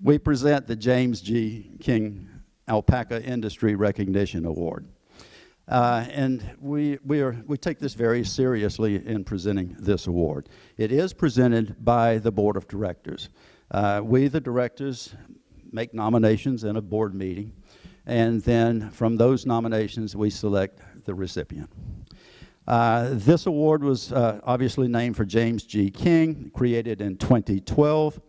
we present the James G. King Alpaca Industry Recognition Award. And we take this very seriously in presenting this award. It is presented by the Board of Directors. We, the directors, make nominations in a board meeting, and then from those nominations, we select the recipient. This award was obviously named for James G. King, created in 2012.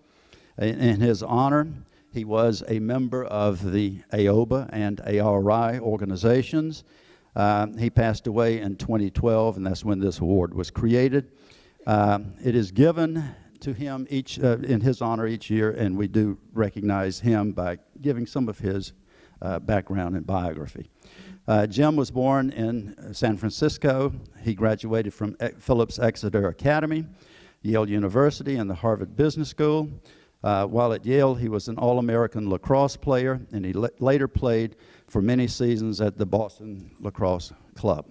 In his honor, he was a member of the AOBA and ARI organizations. He passed away in 2012, and that's when this award was created. It is given to him in his honor each year, and we do recognize him by giving some of his background and biography. Jim was born in San Francisco. He graduated from Phillips Exeter Academy, Yale University, and the Harvard Business School. While at Yale, he was an All-American lacrosse player, and he later played for many seasons at the Boston Lacrosse Club.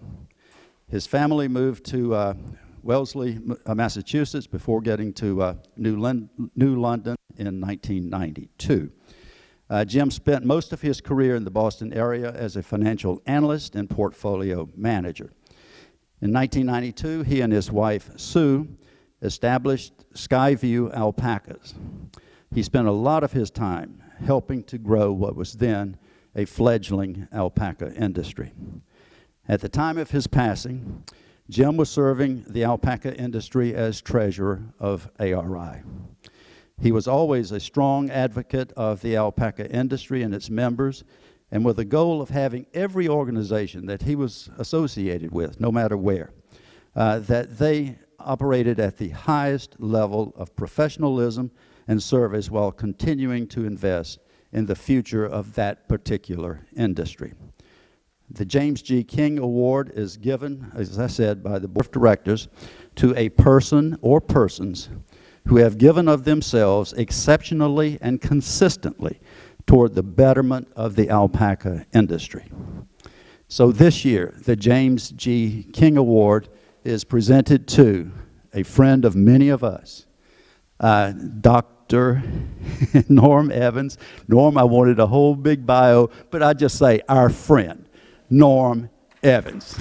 His family moved to Wellesley, Massachusetts, before getting to New London in 1992. Jim spent most of his career in the Boston area as a financial analyst and portfolio manager. In 1992, he and his wife, Sue, established Skyview Alpacas. He spent a lot of his time helping to grow what was then a fledgling alpaca industry. At the time of his passing, Jim was serving the alpaca industry as treasurer of ARI. He was always a strong advocate of the alpaca industry and its members, and with the goal of having every organization that he was associated with, no matter where, that they operated at the highest level of professionalism and service while continuing to invest in the future of that particular industry. The James G. King Award is given, as I said, by the Board of Directors to a person or persons who have given of themselves exceptionally and consistently toward the betterment of the alpaca industry. So this year, the James G. King Award is presented to a friend of many of us, Dr. Norm Evans. Norm, I wanted a whole big bio, but I just say our friend, Norm Evans.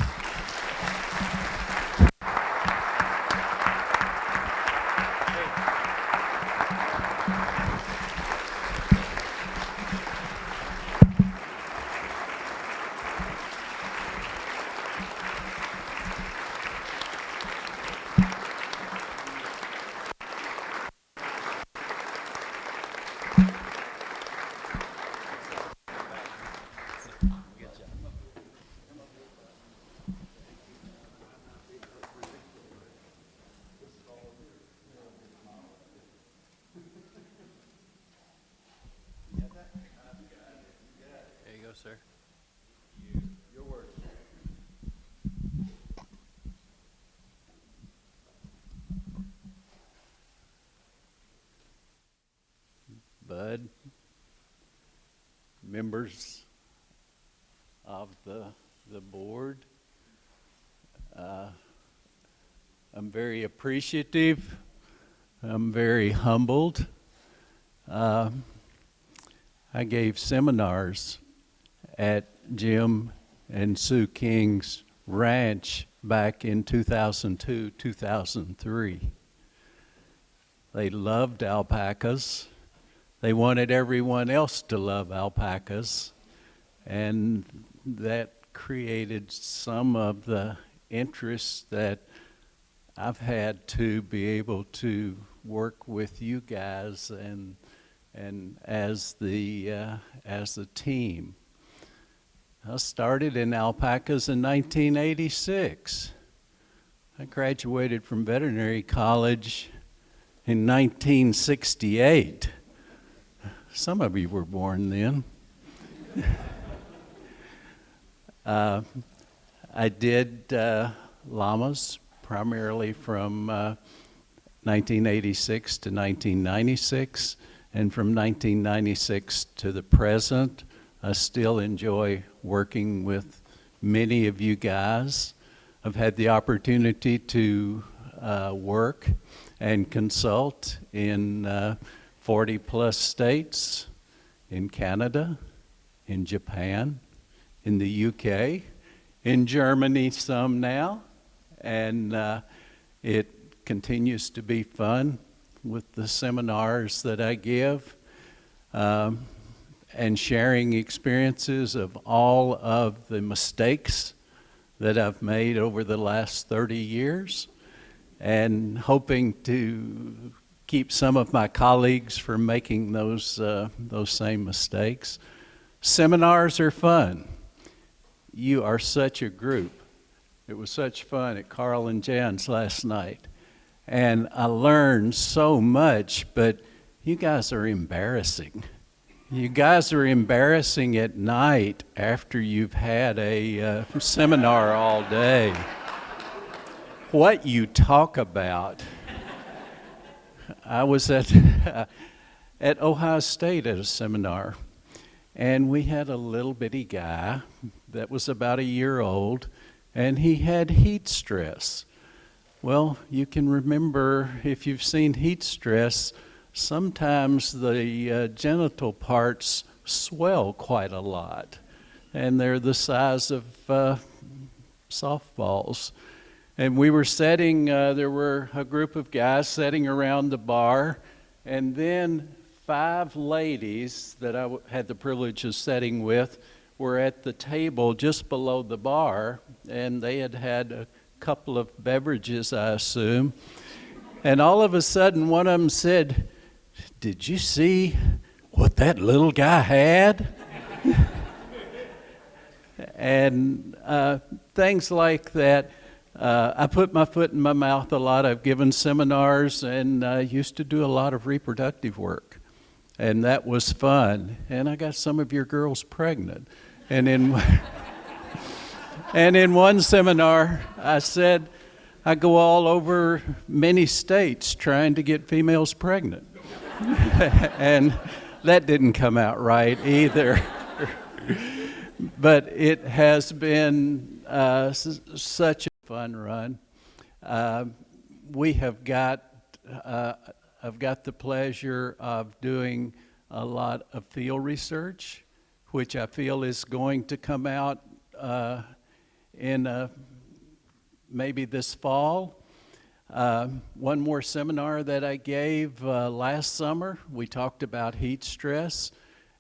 Sir. Your words. Bud, members of the board, I'm very appreciative. I'm very humbled. I gave seminars at Jim and Sue King's ranch back in 2002, 2003. They loved alpacas. They wanted everyone else to love alpacas, and that created some of the interest that I've had to be able to work with you guys and as the team. I started in alpacas in 1986. I graduated from veterinary college in 1968. Some of you were born then. I did llamas primarily from 1986 to 1996, and from 1996 to the present, I still enjoy working with many of you guys. I've had the opportunity to work and consult in 40-plus states, in Canada, in Japan, in the UK, in Germany some now, and it continues to be fun with the seminars that I give, and sharing experiences of all of the mistakes that I've made over the last 30 years, and hoping to keep some of my colleagues from making those same mistakes. Seminars are fun. You are such a group. It was such fun at Carl and Jan's last night. And I learned so much, but you guys are embarrassing. You guys are embarrassing at night after you've had a seminar all day. What you talk about. I was at Ohio State at a seminar, and we had a little bitty guy that was about a year old, and he had heat stress. Well, you can remember, if you've seen heat stress, sometimes the genital parts swell quite a lot, and they're the size of softballs. And we were sitting, there were a group of guys sitting around the bar, and then 5 ladies that I had the privilege of sitting with were at the table just below the bar, and they had had a couple of beverages, I assume. And all of a sudden, one of them said, "Did you see what that little guy had?" And things like that. I put my foot in my mouth a lot. I've given seminars and used to do a lot of reproductive work. And that was fun. And I got some of your girls pregnant. And in one seminar, I said, I go all over many states trying to get females pregnant. And that didn't come out right either. But it has been such a fun run. I've got the pleasure of doing a lot of field research, which I feel is going to come out in maybe this fall. One more seminar that I gave last summer, we talked about heat stress.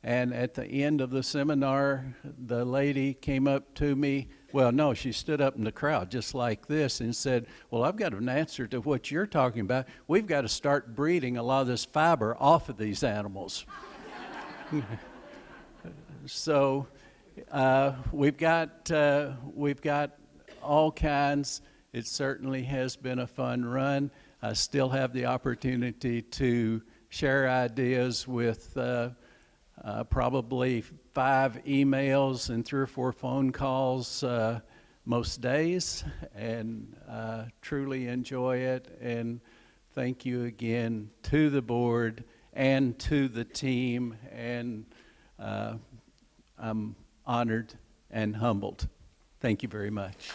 And at the end of the seminar, the lady came up to me. Well, no, she stood up in the crowd just like this and said, "Well, I've got an answer to what you're talking about. We've got to start breeding a lot of this fiber off of these animals." So we've got all kinds. It certainly has been a fun run. I still have the opportunity to share ideas with probably 5 emails and 3 or 4 phone calls most days, and truly enjoy it. And thank you again to the board and to the team, and I'm honored and humbled. Thank you very much.